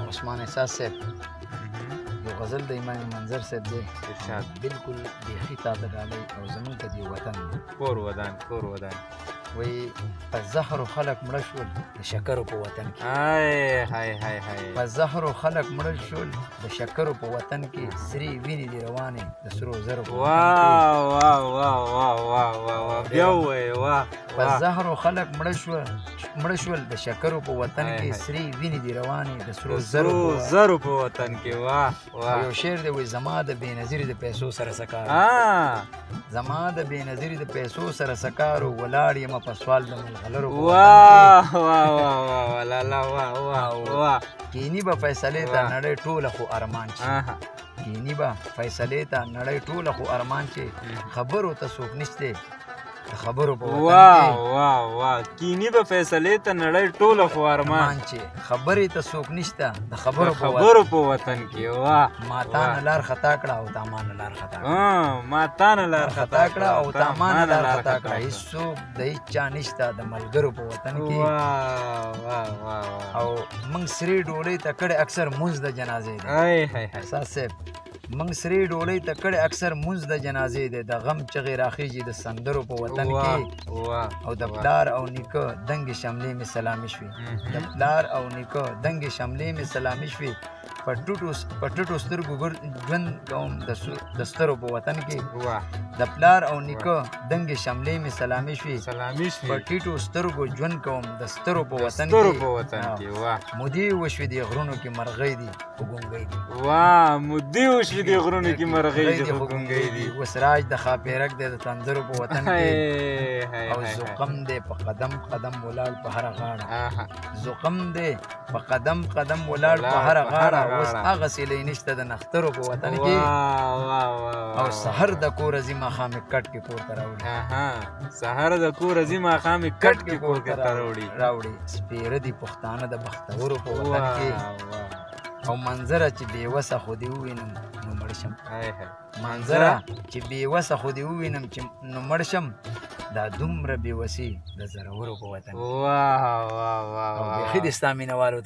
عثمان احساس صاحب یو غزل د امام منظر صاحب دی ارشاد بالکل بیخي تا ته ډالۍ او زمونږ ته دی وطن دی کور ودان وایي په زهرو خلک مړه شول د شکرو په وطن کې هاي په زهرو خلک مړه شول د شکرو په وطن کې سرې وینې دي روانې د سرو زرو په وطن کې بیا وایي په زهرو خلک مړه شول د شکرو په وطن کې سرې وینې دي روانې د سرو زرو په وطن کې یو شعر دی وایي زما د بې نظیرې د پیسو سره سکار زما د بې نظیرې د پیسو سره سکارو ولاړ یم په سوال د ملغلرو کینی به فیصلې ته نړۍ ټوله خو ارمان چې کینی به فیصلې ته نړۍ ټوله خو ارمان چې خبرو ته څوک نشته د خبرو په وطن کې کینی به فیصلې ته نړۍ ټوله خو ارمان چې خبرې ته څوک نشته د خبرو په وطن کې ما تا نه لار خطا کړه او تا ما نه لار خطا کړه ما تا نه لار خطا کړه او تا ما نه لار خطا کړه هیڅوک د هیچا نشته د ملګرو په وطن کې او موږ سرې ډولۍ ته کړې اکثر مونځ د جنازې دی احساس صاحب موږ سرې ډولۍ ته کړې اکثر مونځ د جنازې دی د غم چغې راخیږي د سندرو په وطن کې او د پلار او نیکه دنګې شملې مې سلامي شوې د پلار او نیکه دنګې شملې مې سلامي شوې په ټوټو سترګو ژوند کوم د سترو په وطن کې د پلار او نیکه دنګې شملې مې سلامي شوې په ټیټو سترګو ژوند کوم د سترو په وطن کې مودې وشوې دي غرونو کې مرغۍ دي خو ګونګۍ دي مودې وشوې دي غرونو کې مرغۍ دي خو ګونګۍ دي وسراج د خاپیرک دی د تندرو په وطن کې او زقم دی په قدم قدم ولاړ په هره غاړه زقم دی په قدم قدم ولاړ په هره غاړه اوس هغه سیلۍ نشته د نخترو په وطن کې او سحر د کور ځي ماښامې کټ کې کور ته راوړي سپېره دي پښتانه د بختورو په وطن کې او منظره چې بېوسه خو دې ووینم نو مړ شم منظره چې بېوسه خو دې ووینم چې نو مړ شم دا دومره بېوسي د زرورو په وطن بیخي د ستا مینهوالو ته